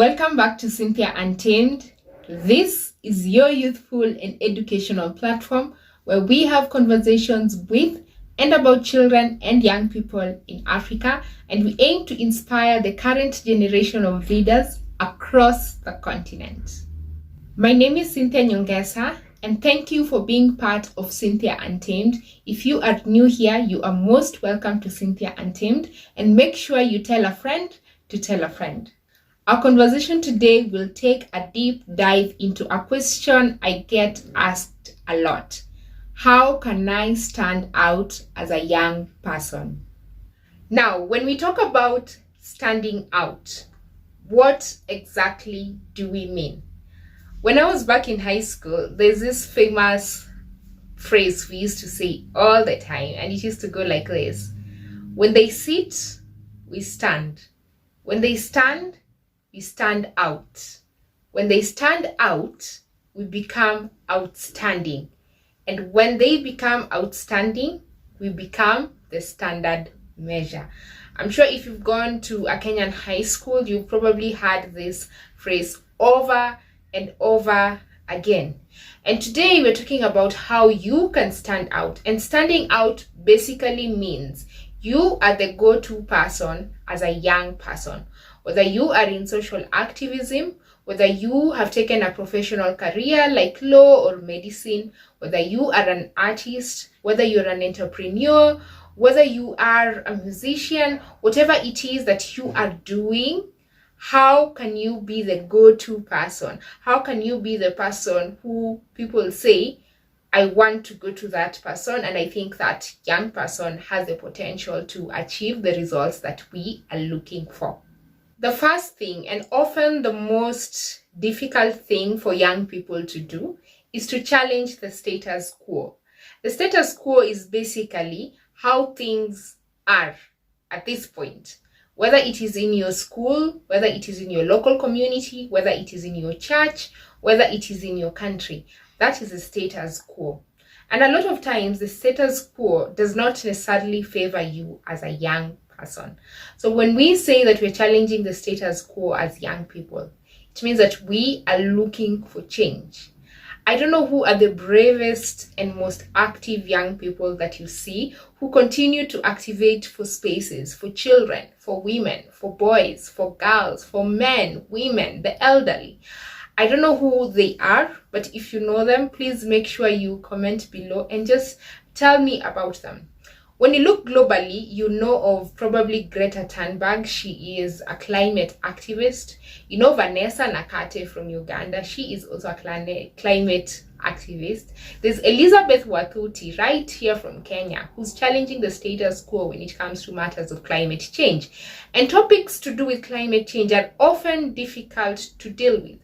Welcome back to Cynthia Untamed. This is your youthful and educational platform where we have conversations with and about children and young people in Africa, and we aim to inspire the current generation of leaders across the continent. My name is Cynthia Nyongesa, and thank you for being part of Cynthia Untamed. If you are new here, you are most welcome to Cynthia Untamed, and make sure you tell a friend to tell a friend. Our conversation today will take a deep dive into a question I get asked a lot. How can I stand out as a young person? Now, when we talk about standing out, what exactly do we mean? When I was back in high school, there's this famous phrase we used to say all the time, and it used to go like this. When they sit, we stand. When they stand, we stand out. When they stand out, we become outstanding. And when they become outstanding, we become the standard measure. I'm sure if you've gone to a Kenyan high school, you've probably heard this phrase over and over again. And today we're talking about how you can stand out. And standing out basically means you are the go-to person as a young person. Whether you are in social activism, whether you have taken a professional career like law or medicine, whether you are an artist, whether you're an entrepreneur, whether you are a musician, whatever it is that you are doing, how can you be the go-to person? How can you be the person who people say, I want to go to that person, and I think that young person has the potential to achieve the results that we are looking for? The first thing, and often the most difficult thing for young people to do, is to challenge the status quo. The status quo is basically how things are at this point. Whether it is in your school, whether it is in your local community, whether it is in your church, whether it is in your country. That is the status quo. And a lot of times, the status quo does not necessarily favor you as a young person. So when we say that we're challenging the status quo as young people, it means that we are looking for change. I don't know who are the bravest and most active young people that you see who continue to activate for spaces, for children, for women, for boys, for girls, for men, women, the elderly. I don't know who they are, but if you know them, please make sure you comment below and just tell me about them. When you look globally, you know of probably Greta Thunberg. She is a climate activist. You know Vanessa Nakate from Uganda. She is also a climate activist. There's Elizabeth Wathuti right here from Kenya, who's challenging the status quo when it comes to matters of climate change. And topics to do with climate change are often difficult to deal with.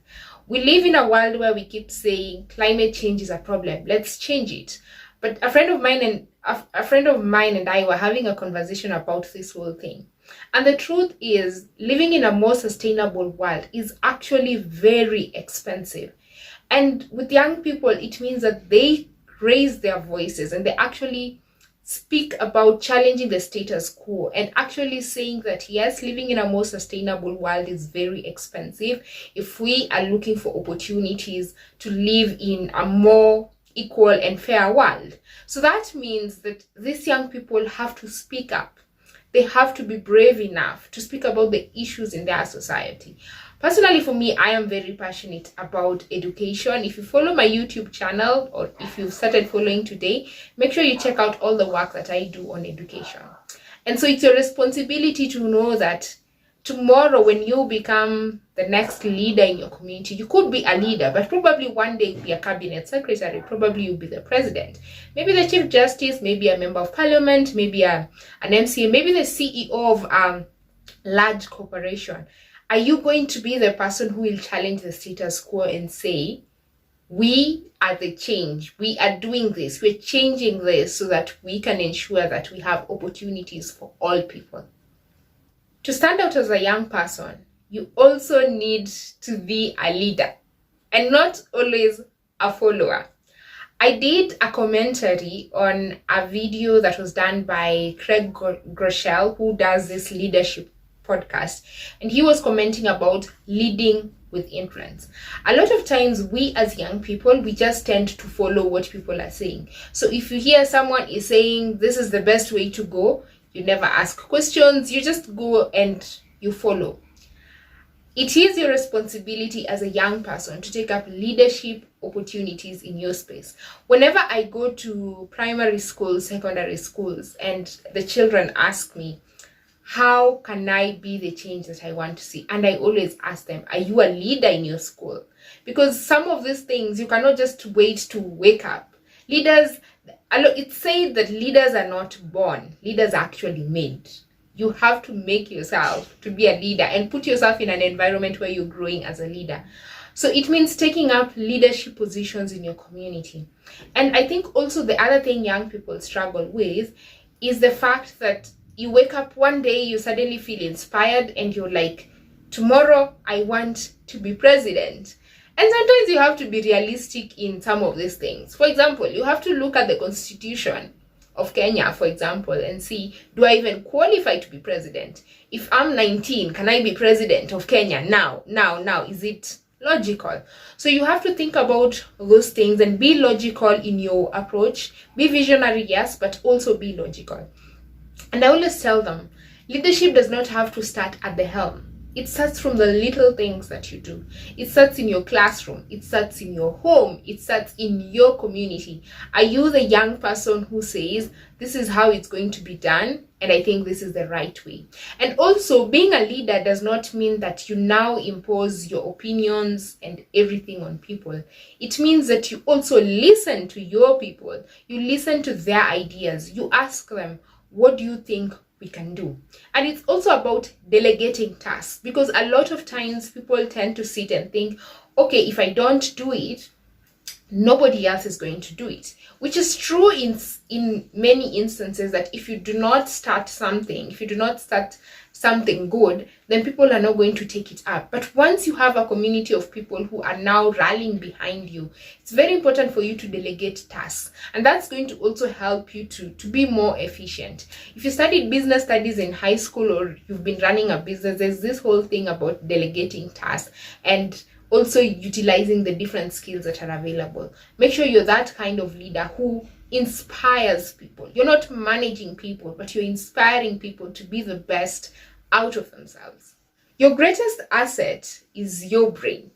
We live in a world where we keep saying climate change is a problem. Let's change it. But a friend of mine and I were having a conversation about this whole thing. And the truth is, living in a more sustainable world is actually very expensive. And with young people, it means that they raise their voices and they actually speak about challenging the status quo and actually saying that, yes, living in a more sustainable world is very expensive if we are looking for opportunities to live in a more equal and fair world. So that means that these young people have to speak up. They have to be brave enough to speak about the issues in their society. Personally, for me, I am very passionate about education. If you follow my YouTube channel, or if you've started following today, make sure you check out all the work that I do on education. And so it's your responsibility to know that tomorrow, when you become the next leader in your community, you could be a leader, but probably one day be a cabinet secretary, probably you'll be the president, maybe the chief justice, maybe a member of parliament, maybe an MCA, maybe the CEO of a large corporation. Are you going to be the person who will challenge the status quo and say, we are the change, we are doing this, we're changing this so that we can ensure that we have opportunities for all people? To stand out as a young person, you also need to be a leader and not always a follower. I did a commentary on a video that was done by Craig Groeschel, who does this leadership podcast, and he was commenting about leading with influence. A lot of times we as young people, we just tend to follow what people are saying. So if you hear someone is saying this is the best way to go, you never ask questions, you just go and you follow. It is your responsibility as a young person to take up leadership opportunities in your space. Whenever I go to primary schools, secondary schools, and the children ask me, how can I be the change that I want to see? And I always ask them, are you a leader in your school? Because some of these things, you cannot just wait to wake up. Leaders, it's said that leaders are not born, leaders are actually made. You have to make yourself to be a leader and put yourself in an environment where you're growing as a leader. So it means taking up leadership positions in your community. And I think also the other thing young people struggle with is the fact that you wake up one day, you suddenly feel inspired and you're like, tomorrow I want to be president. And sometimes you have to be realistic in some of these things. For example, you have to look at the constitution of Kenya, for example, and see, do I even qualify to be president? If I'm 19, can I be president of Kenya now? Is it logical? So you have to think about those things and be logical in your approach. Be visionary, yes, but also be logical. And I always tell them, leadership does not have to start at the helm. It starts from the little things that you do. It starts in your classroom. It starts in your home. It starts in your community. Are you the young person who says, this is how it's going to be done, and I think this is the right way? And also, being a leader does not mean that you now impose your opinions and everything on people. It means that you also listen to your people. You listen to their ideas. You ask them, what do you think we can do? And it's also about delegating tasks, because a lot of times people tend to sit and think, okay, if I don't do it, nobody else is going to do it, which is true in many instances, that if you do not start something, if you do not start something good, then people are not going to take it up. But once you have a community of people who are now rallying behind you, it's very important for you to delegate tasks, and that's going to also help you to be more efficient. If you studied business studies in high school, or you've been running a business, there's this whole thing about delegating tasks and also utilizing the different skills that are available. Make sure you're that kind of leader who inspires people. You're not managing people, but you're inspiring people to be the best out of themselves. Your greatest asset is your brain.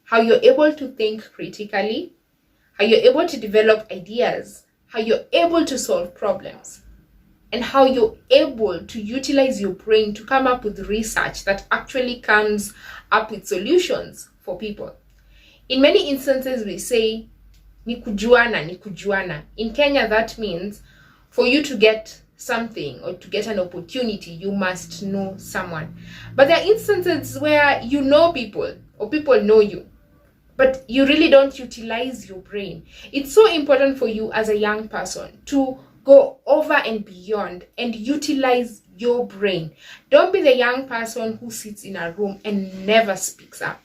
How you're able to think critically, how you're able to develop ideas, how you're able to solve problems, and how you're able to utilize your brain to come up with research that actually comes up with solutions for people. In many instances, we say, ni kujuana. In Kenya, that means for you to get something or to get an opportunity, you must know someone. But there are instances where you know people or people know you, but you really don't utilize your brain. It's so important for you as a young person to go over and beyond and utilize your brain. Don't be the young person who sits in a room and never speaks up.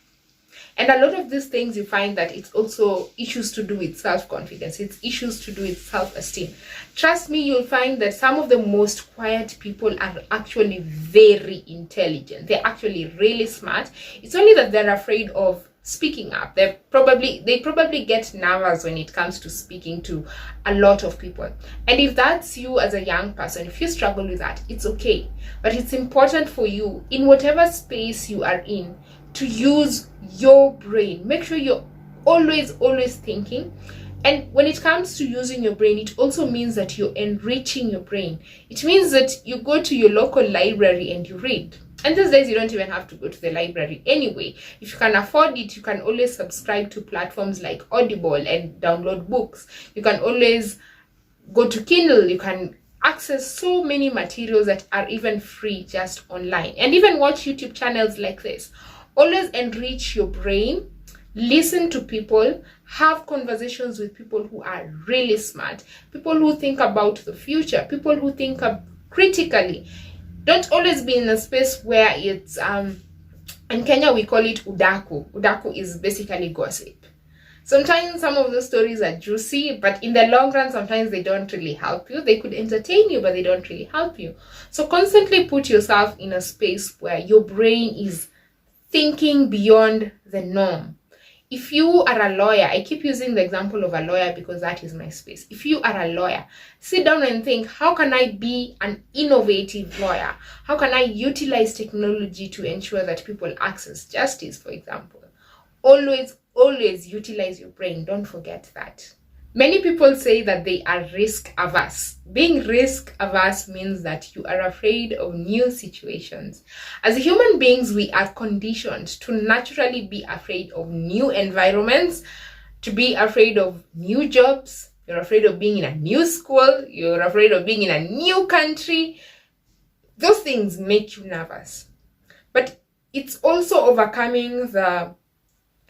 And a lot of these things, you find that it's also issues to do with self-confidence. It's issues to do with self-esteem. Trust me, you'll find that some of the most quiet people are actually very intelligent. They're actually really smart. It's only that they're afraid of speaking up. They probably get nervous when it comes to speaking to a lot of people. And if that's you as a young person, if you struggle with that, it's okay. But it's important for you, in whatever space you are in, to use your brain. Make sure you're always thinking. And when it comes to using your brain, it also means that you're enriching your brain. It means that you go to your local library and you read. And these days, you don't even have to go to the library anyway. If you can afford it, you can always subscribe to platforms like Audible and download books. You can always go to Kindle. You can access so many materials that are even free just online. And even watch YouTube channels like this. Always enrich your brain. Listen to people. Have conversations with people who are really smart. People who think about the future. People who think critically. Don't always be in a space where it's, in Kenya we call it udaku. Udaku is basically gossip. Sometimes some of those stories are juicy, but in the long run, sometimes they don't really help you. They could entertain you, but they don't really help you. So constantly put yourself in a space where your brain is thinking beyond the norm. If you are a lawyer, I keep using the example of a lawyer because that is my space. If you are a lawyer, sit down and think, how can I be an innovative lawyer? How can I utilize technology to ensure that people access justice, for example? Always utilize your brain. Don't forget that. Many people say that they are risk averse. Being risk averse means that you are afraid of new situations. As human beings, we are conditioned to naturally be afraid of new environments, to be afraid of new jobs. You're afraid of being in a new school. You're afraid of being in a new country. Those things make you nervous. But it's also overcoming the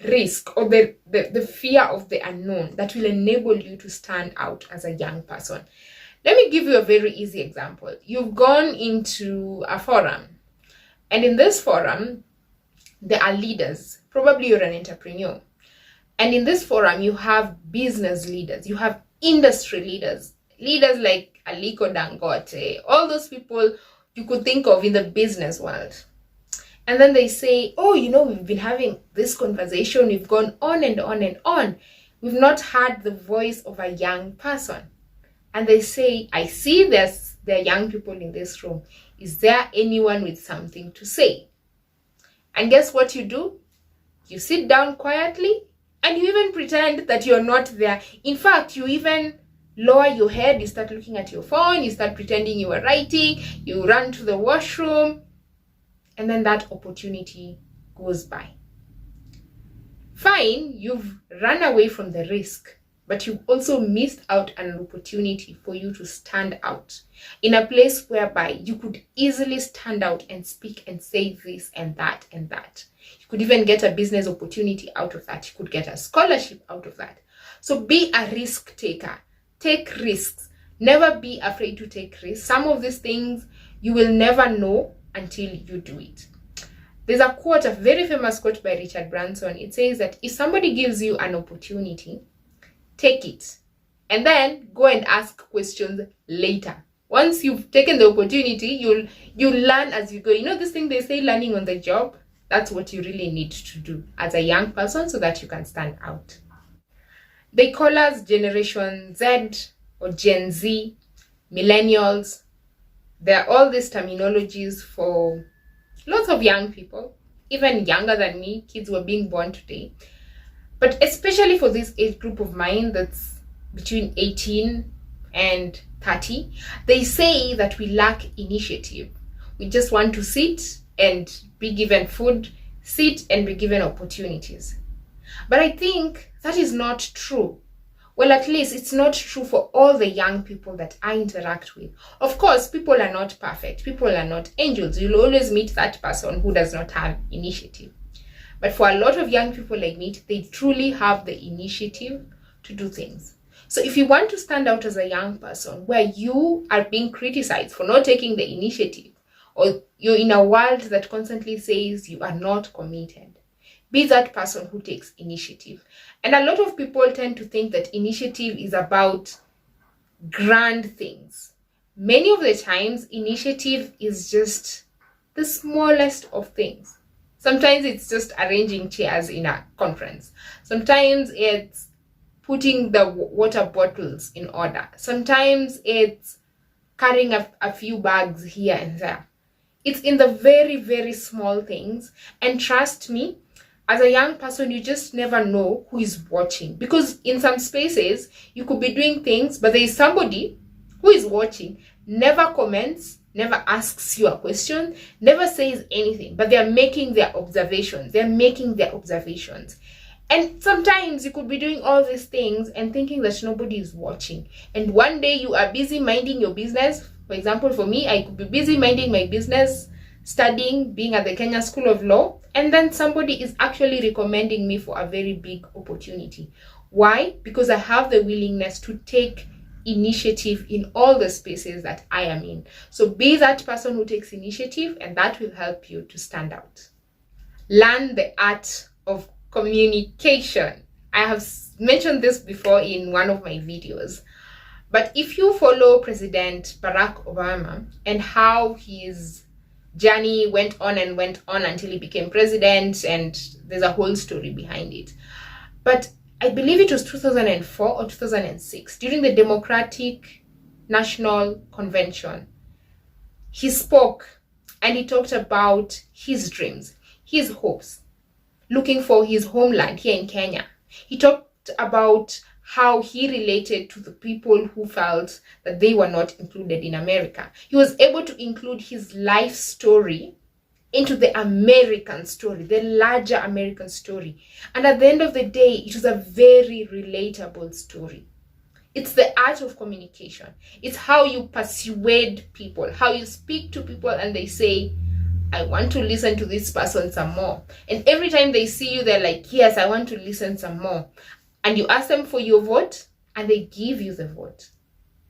risk or the fear of the unknown that will enable you to stand out as a young person. Let me give you a very easy example. You've gone into a forum, and in this forum there are leaders. Probably you're an entrepreneur, and in this forum you have business leaders, you have industry leaders like Aliko Dangote, all those people you could think of in the business world. And then they say, oh, we've been having this conversation. We've gone on and on and on. We've not heard the voice of a young person. And they say, I see there are young people in this room. Is there anyone with something to say? And guess what you do? You sit down quietly and you even pretend that you're not there. In fact, you even lower your head. You start looking at your phone. You start pretending you are writing. You run to the washroom. And then that opportunity goes by. Fine, you've run away from the risk, but you've also missed out on an opportunity for you to stand out in a place whereby you could easily stand out and speak and say this and that and that. You could even get a business opportunity out of that. You could get a scholarship out of that. So be a risk taker. Take risks. Never be afraid to take risks. Some of these things you will never know until you do it. There's a quote, a very famous quote by Richard Branson. It says that if somebody gives you an opportunity, take it and then go and ask questions later. Once you've taken the opportunity, you'll learn as you go. This thing they say, learning on the job, that's what you really need to do as a young person so that you can stand out. They call us Generation Z or Gen Z, millennials. There are all these terminologies for lots of young people, even younger than me. Kids were being born today. But especially for this age group of mine that's between 18 and 30, they say that we lack initiative. We just want to sit and be given food, sit and be given opportunities. But I think that is not true. Well, at least it's not true for all the young people that I interact with. Of course, people are not perfect. People are not angels. You'll always meet that person who does not have initiative. But for a lot of young people like me, they truly have the initiative to do things. So if you want to stand out as a young person where you are being criticized for not taking the initiative, or you're in a world that constantly says you are not committed, be that person who takes initiative. And a lot of people tend to think that initiative is about grand things. Many of the times, initiative is just the smallest of things. Sometimes it's just arranging chairs in a conference. Sometimes it's putting the water bottles in order. Sometimes it's carrying a few bags here and there. It's in the very, very small things. And trust me, as a young person, you just never know who is watching. Because in some spaces, you could be doing things, but there is somebody who is watching, never comments, never asks you a question, never says anything, but they are making their observations. And sometimes you could be doing all these things and thinking that nobody is watching. And one day you are busy minding your business. For example, for me, I could be busy minding my business, studying, being at the Kenya School of Law, and then somebody is actually recommending me for a very big opportunity. Why? Because I have the willingness to take initiative in all the spaces that I am in. So be that person who takes initiative, and that will help you to stand out. Learn the art of communication. I have mentioned this before in one of my videos. But if you follow President Barack Obama and how his journey went on and went on until he became president, and there's a whole story behind it. But I believe it was 2004 or 2006, during the Democratic National Convention, he spoke and he talked about his dreams, his hopes, looking for his homeland here in Kenya. He talked about how he related to the people who felt that they were not included in America. He was able to include his life story into the American story, the larger American story. And at the end of the day, it was a very relatable story. It's the art of communication. It's how you persuade people, how you speak to people and they say, I want to listen to this person some more. And every time they see you, they're like, yes, I want to listen some more. And you ask them for your vote and they give you the vote.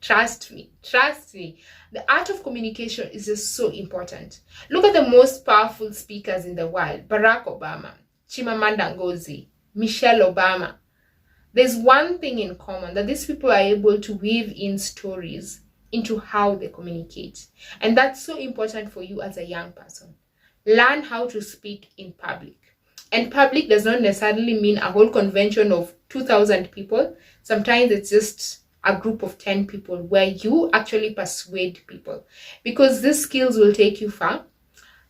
Trust me, trust me. The art of communication is just so important. Look at the most powerful speakers in the world. Barack Obama, Chimamanda Ngozi, Michelle Obama. There's one thing in common, that these people are able to weave in stories into how they communicate. And that's so important for you as a young person. Learn how to speak in public. And public does not necessarily mean a whole convention of 2,000 people. Sometimes it's just a group of 10 people where you actually persuade people, because these skills will take you far.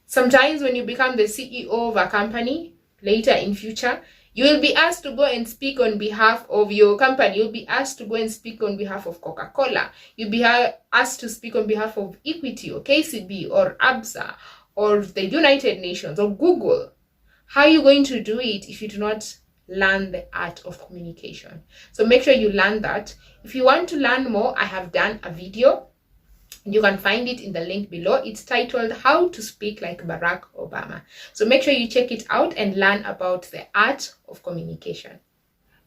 Sometimes when you become the CEO of a company later in future, you will be asked to go and speak on behalf of your company. You'll be asked to go and speak on behalf of Coca-Cola. You'll be asked to speak on behalf of Equity or KCB or ABSA or the United Nations or Google. How are you going to do it if you do not learn the art of communication? So make sure you learn that. If you want to learn more, I have done a video. You can find it in the link below. It's titled How to Speak Like Barack Obama. So make sure you check it out and learn about the art of communication.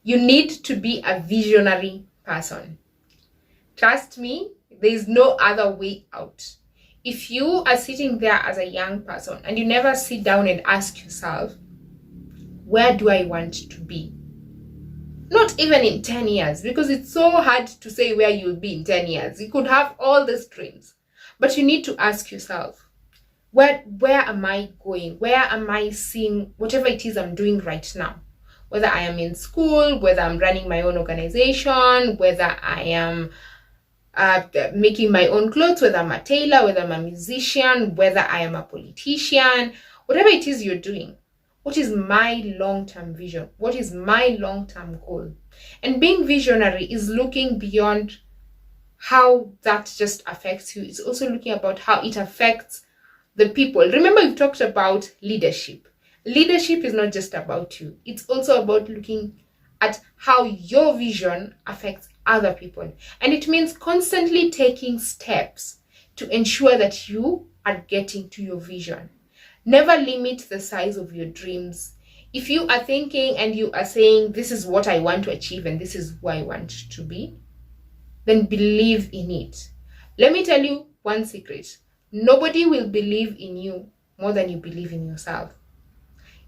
You need to be a visionary person. Trust me, there is no other way out. If you are sitting there as a young person and you never sit down and ask yourself, where do I want to be? Not even in 10 years, because it's so hard to say where you'll be in 10 years. You could have all these dreams, but you need to ask yourself, where am I going? Where am I seeing whatever it is I'm doing right now? Whether I am in school, whether I'm running my own organization, whether I am making my own clothes, whether I'm a tailor, whether I'm a musician, whether I am a politician, whatever it is you're doing. What is my long-term vision? What is my long-term goal? And being visionary is looking beyond how that just affects you. It's also looking about how it affects the people. Remember, we've talked about leadership. Leadership is not just about you. It's also about looking at how your vision affects other people. And it means constantly taking steps to ensure that you are getting to your vision. Never limit the size of your dreams. If you are thinking and you are saying, this is what I want to achieve and this is who I want to be, then believe in it. Let me tell you one secret. Nobody will believe in you more than you believe in yourself.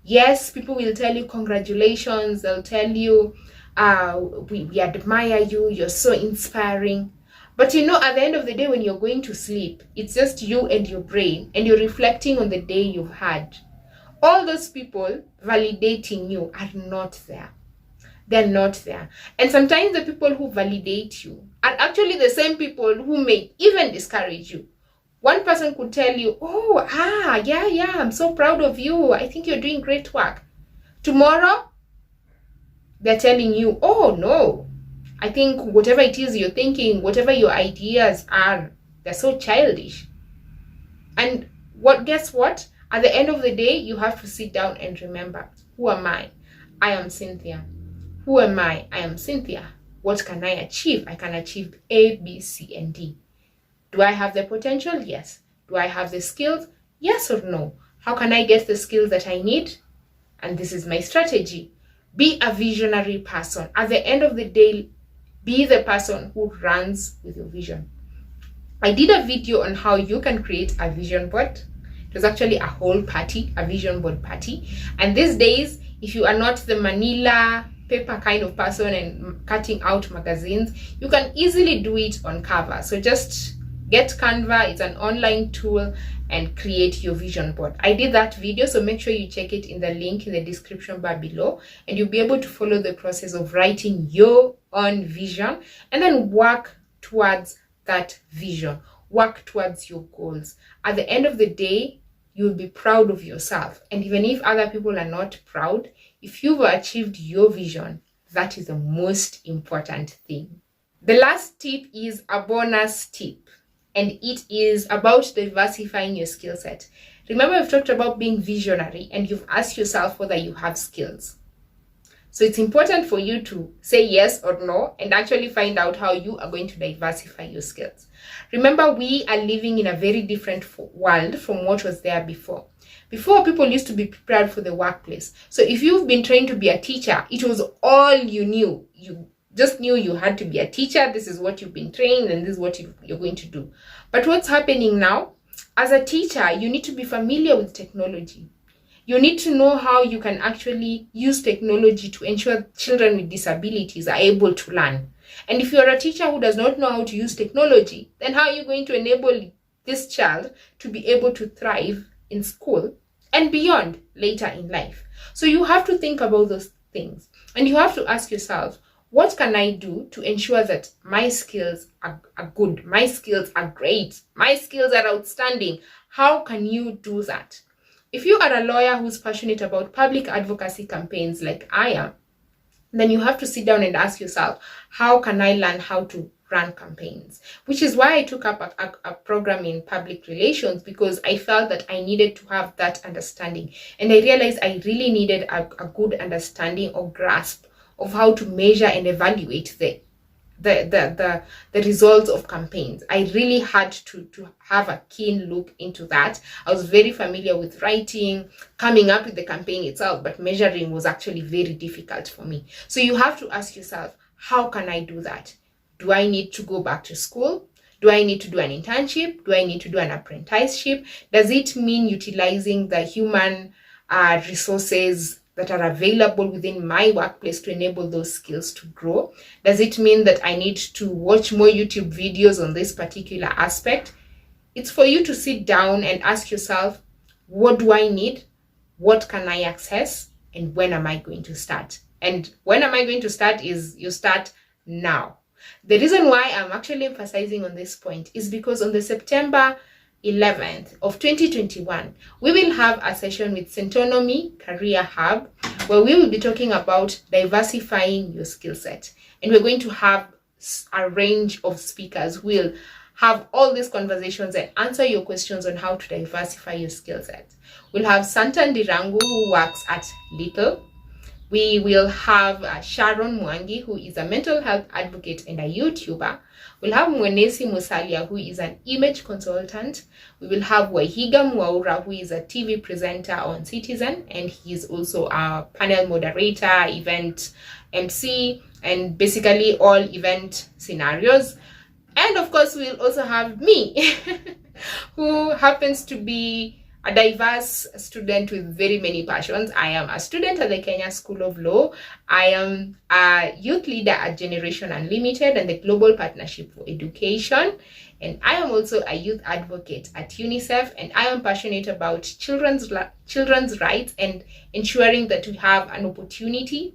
Yes, people will tell you congratulations. They'll tell you, we admire you. You're so inspiring. But you know, at the end of the day, when you're going to sleep, it's just you and your brain, and you're reflecting on the day you've had. All those people validating you are not there. They're not there. And sometimes the people who validate you are actually the same people who may even discourage you. One person could tell you, yeah, I'm so proud of you. I think you're doing great work. Tomorrow, they're telling you, oh no, I think whatever it is you're thinking, whatever your ideas are, they're so childish. And guess what? At the end of the day, you have to sit down and remember, who am I? I am Cynthia. Who am I? I am Cynthia. What can I achieve? I can achieve A, B, C, and D. Do I have the potential? Yes. Do I have the skills? Yes or no? How can I get the skills that I need? And this is my strategy. Be a visionary person. At the end of the day, be the person who runs with your vision. I did a video on how you can create a vision board. It was actually a whole party, a vision board party. And these days, if you are not the Manila paper kind of person and cutting out magazines, you can easily do it on Canva. So just get Canva, it's an online tool, and create your vision board. I did that video, so make sure you check it in the link in the description bar below, and you'll be able to follow the process of writing your own vision and then work towards that vision, work towards your goals. At the end of the day, you'll be proud of yourself. And even if other people are not proud, if you've achieved your vision, that is the most important thing. The last tip is a bonus tip, and it is about diversifying your skill set. Remember, we've talked about being visionary, and you've asked yourself whether you have skills. So it's important for you to say yes or no and actually find out how you are going to diversify your skills. Remember, we are living in a very different world from what was there before. Before, people used to be prepared for the workplace. So if you've been trained to be a teacher, it was all you knew. You just knew you had to be a teacher. This is what you've been trained and this is what you're going to do. But what's happening now? As a teacher, you need to be familiar with technology. You need to know how you can actually use technology to ensure children with disabilities are able to learn. And if you're a teacher who does not know how to use technology, then how are you going to enable this child to be able to thrive in school and beyond later in life? So you have to think about those things, and you have to ask yourself, what can I do to ensure that my skills are good, my skills are great, my skills are outstanding? How can you do that? If you are a lawyer who's passionate about public advocacy campaigns like I am, then you have to sit down and ask yourself, how can I learn how to run campaigns? Which is why I took up a program in public relations, because I felt that I needed to have that understanding. And I realized I really needed a good understanding or grasp of how to measure and evaluate the results of campaigns. I really had to have a keen look into that. I was very familiar with writing, coming up with the campaign itself, but measuring was actually very difficult for me. So you have to ask yourself, how can I do that? Do I need to go back to school? Do I need to do an internship? Do I need to do an apprenticeship? Does it mean utilizing the human resources that are available within my workplace to enable those skills to grow? Does it mean that I need to watch more YouTube videos on this particular aspect? It's for you to sit down and ask yourself, what do I need? What can I access? And when am I going to start? And when am I going to start is you start now. The reason why I'm actually emphasizing on this point is because on the September 11th of 2021, we will have a session with Centonomy Career Hub where we will be talking about diversifying your skill set. And we're going to have a range of speakers who will have all these conversations and answer your questions on how to diversify your skill set. We'll have Santa Ndirangu, who works at Little. We will have Sharon Mwangi, who is a mental health advocate and a YouTuber. We'll have Mwenesi Musalia, who is an image consultant. We will have Waihiga Mwaura, who is a TV presenter on Citizen, and he is also a panel moderator, event MC, and basically all event scenarios. And of course, we'll also have me, who happens to be a diverse student with very many passions. I am a student at the Kenya School of Law. I am a youth leader at Generation Unlimited and the Global Partnership for Education. And I am also a youth advocate at UNICEF. And I am passionate about children's rights and ensuring that we have an opportunity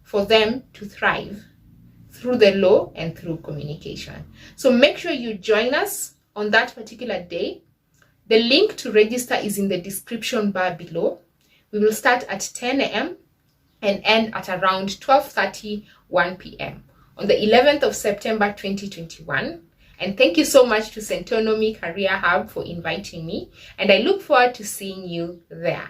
for them to thrive through the law and through communication. So make sure you join us on that particular day. The link to register is in the description bar below. We will start at 10 a.m. and end at around 12:30, 1 p.m. on the 11th of September 2021. And thank you so much to Centonomy Career Hub for inviting me. And I look forward to seeing you there.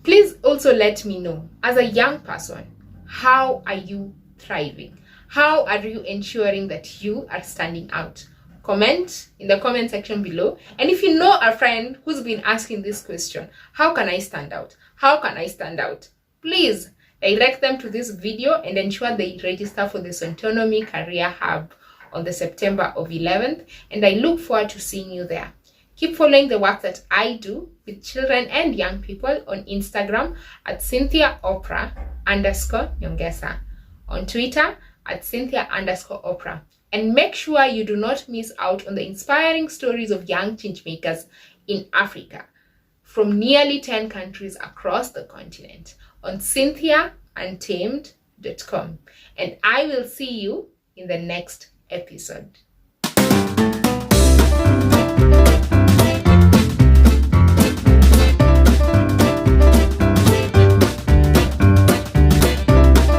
Please also let me know, as a young person, how are you thriving? How are you ensuring that you are standing out? Comment in the comment section below. And if you know a friend who's been asking this question, how can I stand out? How can I stand out? Please direct them to this video and ensure they register for the Centonomy Career Hub on the September of 11th. And I look forward to seeing you there. Keep following the work that I do with children and young people on Instagram at Cynthia_Nyongesa, on Twitter at Cynthia_Oprah. And make sure you do not miss out on the inspiring stories of young changemakers in Africa from nearly 10 countries across the continent on CynthiaUNTAMED.com. And I will see you in the next episode.